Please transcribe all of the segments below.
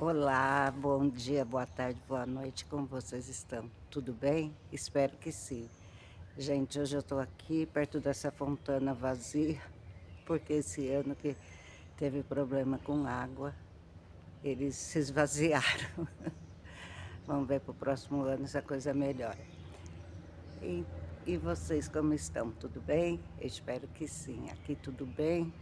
Olá, bom dia, boa tarde, boa noite, como vocês estão? Tudo bem? Espero que sim. Gente, hoje eu estou aqui perto dessa fontana vazia, porque esse ano que teve problema com água, eles se esvaziaram. Vamos ver para o próximo ano se a coisa melhora. E, e vocês como estão? Tudo bem? Eu espero que sim. Aqui tudo bem.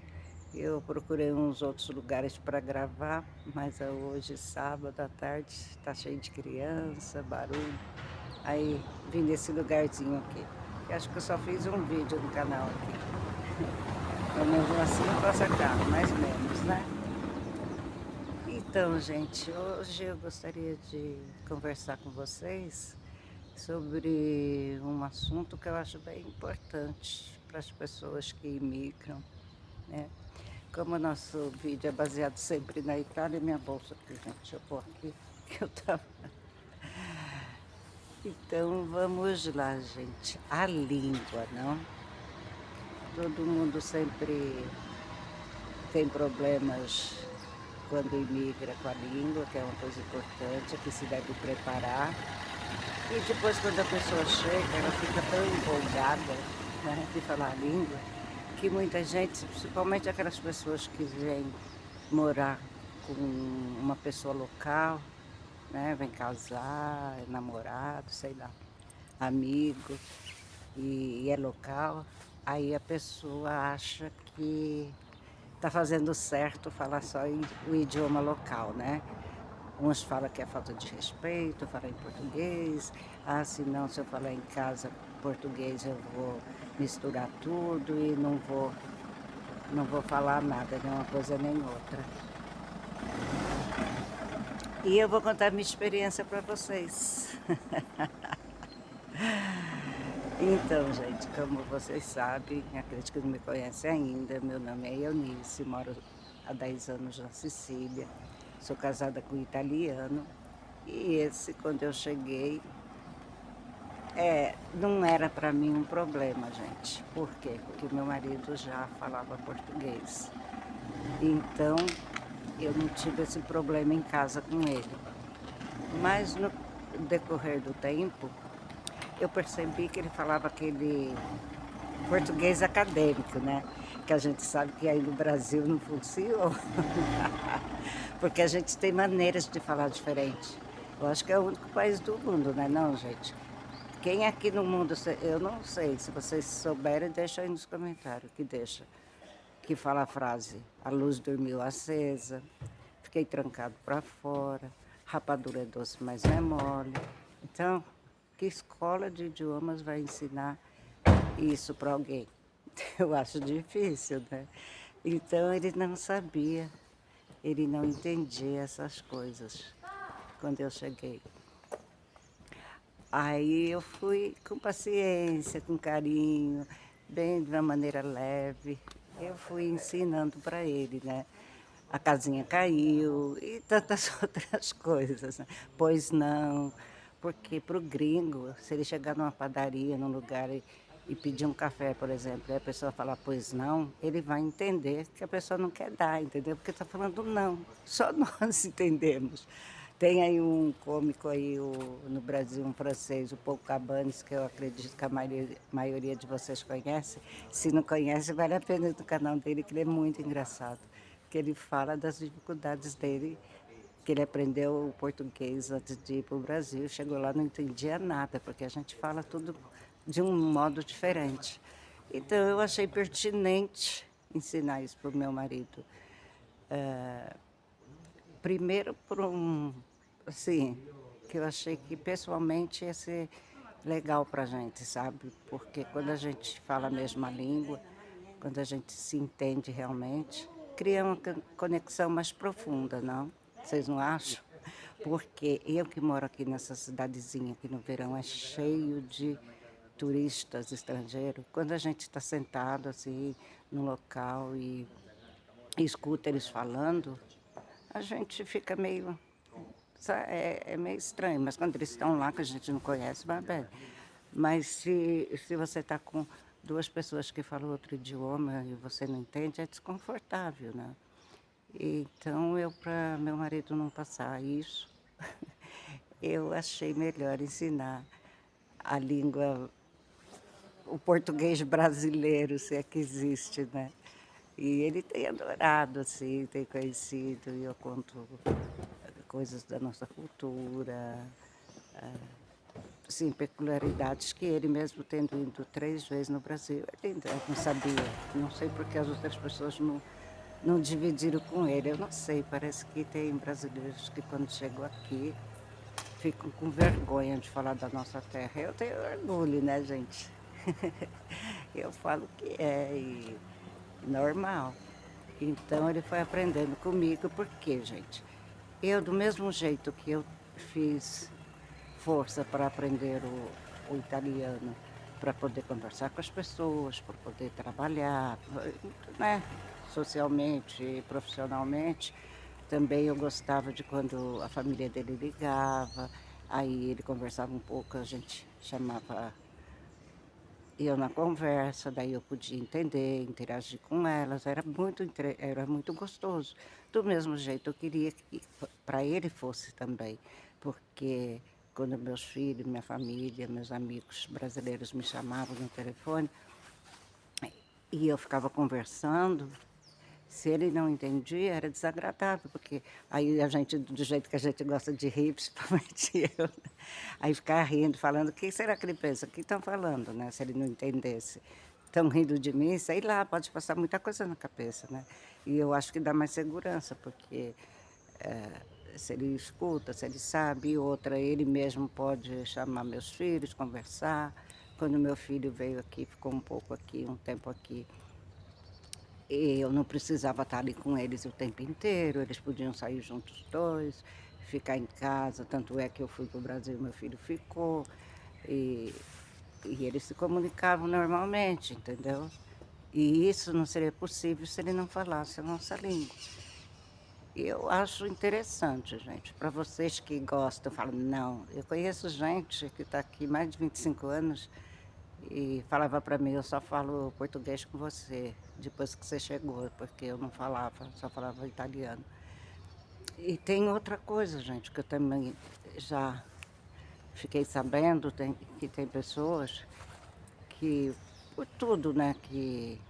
Eu procurei uns outros lugares para gravar, mas hoje, sábado à tarde, está cheio de criança, barulho. Aí vim nesse lugarzinho aqui. Eu acho que eu só fiz um vídeo no canal aqui. Mas mesmo assim eu faço a cara, mais ou menos, né? Então, gente, hoje eu gostaria de conversar com vocês sobre um assunto que eu acho bem importante para as pessoas que imigram, né? Como o nosso vídeo é baseado sempre na Itália, minha bolsa aqui, gente, deixa eu pôr aqui, que eu tava... Então, vamos lá, gente. A língua, não? Todo mundo sempre tem problemas quando imigra com a língua, que é uma coisa importante, que se deve preparar. E depois, quando a pessoa chega, ela fica tão empolgada, né, de falar a língua, que muita gente, principalmente aquelas pessoas que vêm morar com uma pessoa local, né, vem casar, é namorado, sei lá, amigo, e é local, aí a pessoa acha que está fazendo certo falar só o idioma local, né? Uns falam que é falta de respeito, falar em português. Ah, se não, se eu falar em casa português, eu vou misturar tudo e não vou falar nada, nem uma coisa nem outra. E eu vou contar minha experiência para vocês. Então, gente, como vocês sabem, acredito que não me conhecem ainda, meu nome é Eunice, moro há 10 anos na Sicília, sou casada com um italiano, e esse, quando eu cheguei, não era para mim um problema, gente. Por quê? Porque meu marido já falava português. Então, eu não tive esse problema em casa com ele. Mas no decorrer do tempo, eu percebi que ele falava aquele português acadêmico, né? Que a gente sabe que aí no Brasil não funciona, porque a gente tem maneiras de falar diferente. Eu acho que é o único país do mundo, né, não, gente? Quem aqui no mundo, eu não sei, se vocês souberem, deixa aí nos comentários, que deixa. Que fala a frase, a luz dormiu acesa, fiquei trancado para fora, rapadura é doce, mas não é mole. Então, que escola de idiomas vai ensinar isso para alguém? Eu acho difícil, né? Então ele não sabia, ele não entendia essas coisas quando eu cheguei. Aí eu fui com paciência, com carinho, bem de uma maneira leve. Eu fui ensinando para ele, né? A casinha caiu e tantas outras coisas, né? Pois não, porque para o gringo, se ele chegar numa padaria, num lugar e pedir um café, por exemplo, e a pessoa falar pois não, ele vai entender que a pessoa não quer dar, entendeu? Porque está falando não. Só nós entendemos. Tem aí um cômico aí no Brasil, um francês, o Paul Cabanes, que eu acredito que a maioria de vocês conhece. Se não conhece, vale a pena ir no canal dele, que ele é muito engraçado. Que ele fala das dificuldades dele, que ele aprendeu o português antes de ir para o Brasil. Chegou lá, não entendia nada, porque a gente fala tudo de um modo diferente. Então eu achei pertinente ensinar isso para o meu marido. Primeiro por assim, que eu achei que pessoalmente ia ser legal pra gente, sabe? Porque quando a gente fala a mesma língua, quando a gente se entende realmente, cria uma conexão mais profunda, não? Vocês não acham? Porque eu que moro aqui nessa cidadezinha, que no verão é cheio de turistas estrangeiros, quando a gente está sentado assim no local e escuta eles falando, a gente fica meio. É meio estranho, mas quando eles estão lá, que a gente não conhece, vai bem. Mas se você está com duas pessoas que falam outro idioma e você não entende, é desconfortável, né? Então eu, para meu marido não passar isso, eu achei melhor ensinar a língua, o português brasileiro, se é que existe, né. E ele tem adorado, assim, tem conhecido, e eu conto coisas da nossa cultura, sim, peculiaridades que ele mesmo tendo ido 3 vezes no Brasil, ele ainda não sabia. Não sei porque as outras pessoas não dividiram com ele, eu não sei, parece que tem brasileiros que quando chegam aqui, ficam com vergonha de falar da nossa terra. Eu tenho orgulho, né, gente. Eu falo que é, e normal. Então ele foi aprendendo comigo, porque, gente, eu do mesmo jeito que eu fiz força para aprender o italiano, para poder conversar com as pessoas, para poder trabalhar, né, socialmente e profissionalmente. Também eu gostava de quando a família dele ligava, aí ele conversava um pouco, a gente chamava eu na conversa, daí eu podia entender, interagir com elas, era muito gostoso. Do mesmo jeito eu queria que para ele fosse também, porque quando meus filhos, minha família, meus amigos brasileiros me chamavam no telefone, e eu ficava conversando, se ele não entendia, era desagradável, porque aí a gente, do jeito que a gente gosta de rir, principalmente eu, né, aí ficar rindo, falando: "O que será que ele pensa? O que estão falando?", né, se ele não entendesse. Estão rindo de mim, sei lá, pode passar muita coisa na cabeça, né. E eu acho que dá mais segurança, porque, se ele escuta, se ele sabe, e outra, ele mesmo pode chamar meus filhos, conversar. Quando meu filho veio aqui, ficou um pouco aqui, um tempo aqui, eu não precisava estar ali com eles o tempo inteiro, eles podiam sair juntos os 2, ficar em casa, tanto é que eu fui para o Brasil, meu filho ficou, e e eles se comunicavam normalmente, entendeu. E isso não seria possível se ele não falasse a nossa língua. E eu acho interessante, gente, para vocês que gostam, falam: "Não", eu conheço gente que está aqui mais de 25 anos e falava para mim: "Eu só falo português com você, depois que você chegou", porque eu não falava, só falava italiano. E tem outra coisa, gente, que eu também já fiquei sabendo, que tem pessoas que, por tudo, né, que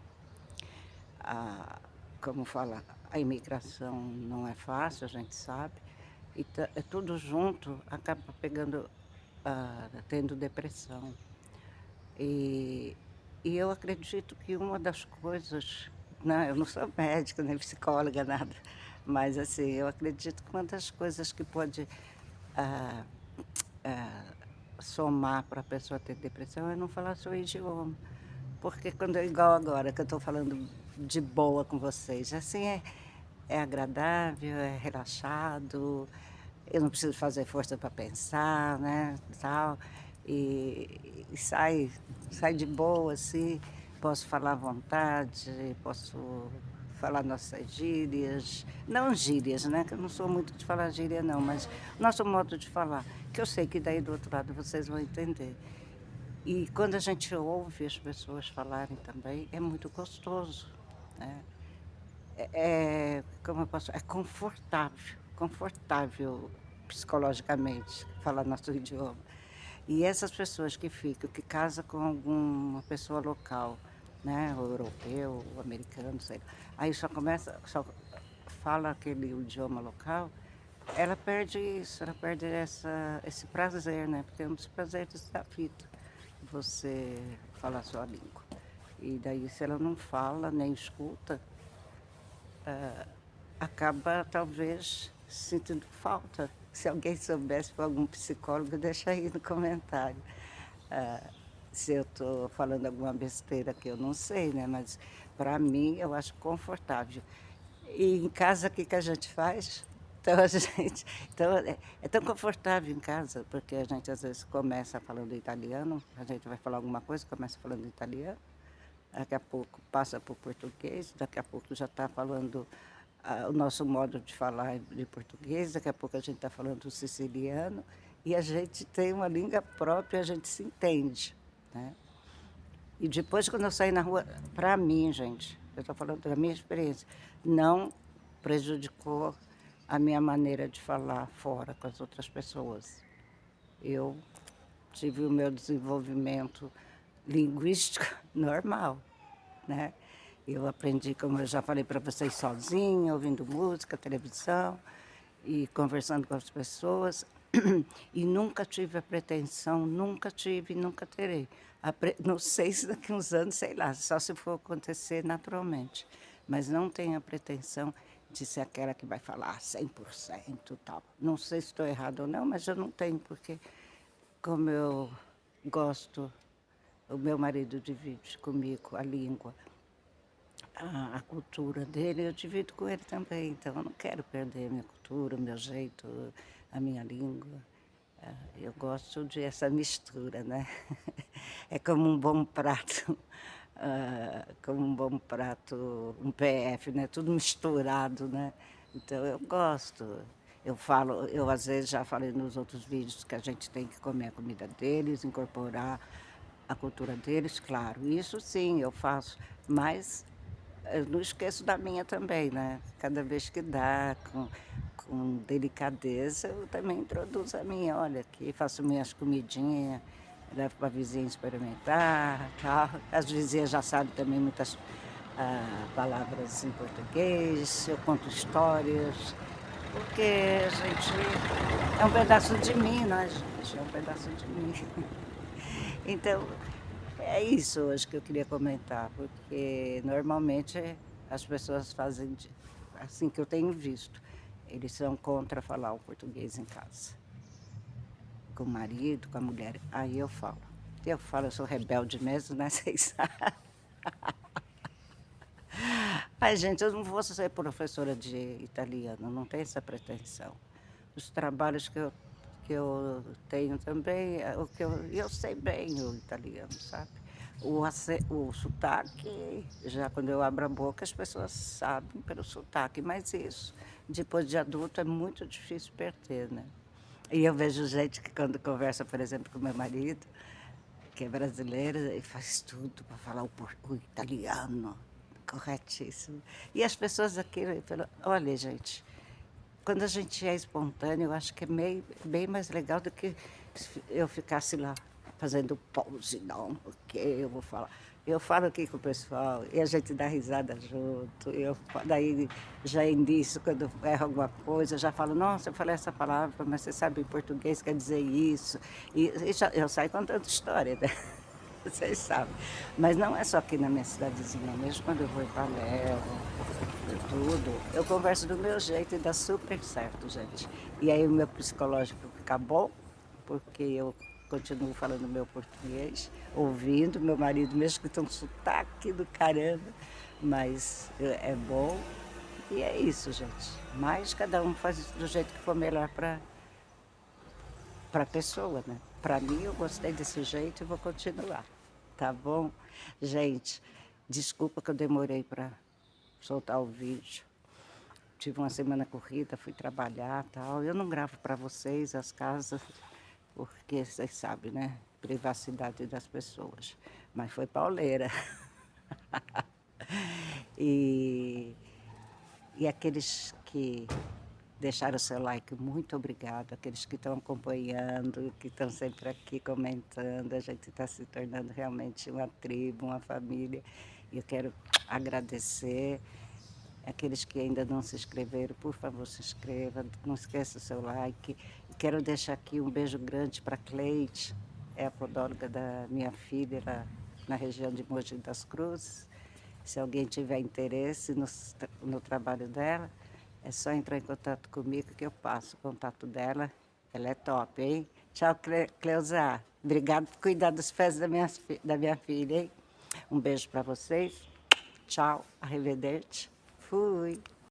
a como fala, a imigração não é fácil, a gente sabe, e é tudo junto, acaba pegando, tendo depressão. E e eu acredito que uma das coisas, né, eu não sou médica, nem psicóloga, nada, mas assim, eu acredito que uma das coisas que pode, ah ah, somar para a pessoa ter depressão é não falar seu idioma. Porque quando é igual agora que eu estou falando de boa com vocês, assim, é agradável, é relaxado, eu não preciso fazer força para pensar, né, tal, e sai de boa, assim, posso falar à vontade, posso falar nossas gírias, não gírias, né, que eu não sou muito de falar gíria não, mas nosso modo de falar, que eu sei que daí do outro lado vocês vão entender. E quando a gente ouve as pessoas falarem também, é muito gostoso, né. Como eu posso, é confortável psicologicamente falar nosso idioma. E essas pessoas que ficam, que casa com alguma pessoa local, né, ou europeu, ou americano, sei lá, aí só fala aquele idioma local, ela perde isso, ela perde esse prazer, né, porque é um dos prazeres da vida, você falar a sua língua. E daí se ela não fala, nem escuta, acaba talvez sentindo falta. Se alguém soubesse, for algum psicólogo, deixa aí no comentário. Ah, se eu estou falando alguma besteira que eu não sei, né, mas para mim eu acho confortável. E em casa o que que a gente faz? Então a gente então é tão confortável em casa, porque a gente às vezes começa falando italiano, a gente vai falar alguma coisa, começa falando italiano, daqui a pouco passa para o português, daqui a pouco já está falando, o nosso modo de falar de português, daqui a pouco a gente está falando siciliano, e a gente tem uma língua própria, a gente se entende, né. E depois quando eu saí na rua, para mim, gente, eu estou falando da minha experiência, não prejudicou a minha maneira de falar fora com as outras pessoas. Eu tive o meu desenvolvimento linguístico normal, né? Eu aprendi, como eu já falei para vocês, sozinha, ouvindo música, televisão e conversando com as pessoas. E nunca tive a pretensão, nunca tive, nunca terei. Não sei se daqui a uns anos, sei lá, só se for acontecer naturalmente. Mas não tenho a pretensão de ser aquela que vai falar 100% e tal. Não sei se estou errada ou não, mas eu não tenho, porque como eu gosto, o meu marido divide comigo a língua, a cultura dele, eu divido com ele também. Então eu não quero perder a minha cultura, o meu jeito, a minha língua. Eu gosto de essa mistura, né? É como um bom prato, como um bom prato, um PF, né? Tudo misturado, né? Então eu gosto. Eu falo, eu às vezes já falei nos outros vídeos que a gente tem que comer a comida deles, incorporar a cultura deles, claro. Isso sim, eu faço, mas eu não esqueço da minha também, né? Cada vez que dá, com delicadeza, eu também introduzo a minha. Olha, aqui faço minhas comidinhas, levo para a vizinha experimentar, tal. As vizinhas já sabem também muitas palavras em português, eu conto histórias, porque, gente, é um pedaço de mim, né, gente? É um pedaço de mim. Então, é isso hoje que eu queria comentar, porque normalmente as pessoas fazem assim que eu tenho visto. Eles são contra falar o português em casa. Com o marido, com a mulher. Aí eu falo. Eu sou rebelde mesmo, né? Vocês sabem. Ai, gente, eu não vou ser professora de italiano, não tenho essa pretensão. Os trabalhos que eu tenho também, eu sei bem o italiano, sabe? O sotaque, já quando eu abro a boca, as pessoas sabem pelo sotaque, mas isso, depois de adulto, é muito difícil perder, né? E eu vejo gente que quando conversa, por exemplo, com meu marido, que é brasileiro, e faz tudo para falar o italiano, corretíssimo. E as pessoas aqui, olha, gente, quando a gente é espontâneo, eu acho que é bem mais legal do que se eu ficasse lá fazendo pose, não, porque eu vou falar. Eu falo aqui com o pessoal e a gente dá risada junto. Daí já início, quando eu erro alguma coisa, eu já falo, nossa, eu falei essa palavra, mas você sabe em português quer dizer isso. Eu saio contando história, né? Vocês sabem. Mas não é só aqui na minha cidadezinha, mesmo quando eu vou em Palermo, tudo, eu converso do meu jeito e dá super certo, gente. E aí o meu psicológico fica bom, porque eu continuo falando meu português, ouvindo meu marido, mesmo que tem um sotaque do caramba, mas é bom. E é isso, gente. Mas cada um faz do jeito que for melhor para a pessoa, né? Para mim, eu gostei desse jeito e vou continuar, tá bom? Gente, desculpa que eu demorei para soltar o vídeo. Tive uma semana corrida, fui trabalhar e tal. Eu não gravo para vocês as casas, porque vocês sabem, né? Privacidade das pessoas. Mas foi pauleira. E, e aqueles que deixaram o seu like, muito obrigada. Aqueles que estão acompanhando, que estão sempre aqui comentando. A gente está se tornando realmente uma tribo, uma família. E eu quero agradecer. Aqueles que ainda não se inscreveram, por favor, se inscreva. Não esqueça o seu like. Quero deixar aqui um beijo grande para Cleide, é a podóloga da minha filha lá na região de Mogi das Cruzes. Se alguém tiver interesse no trabalho dela, é só entrar em contato comigo que eu passo o contato dela. Ela é top, hein? Tchau, Cleusa. Obrigada por cuidar dos pés da minha filha, hein? Um beijo para vocês. Tchau, arrivederci. Fui.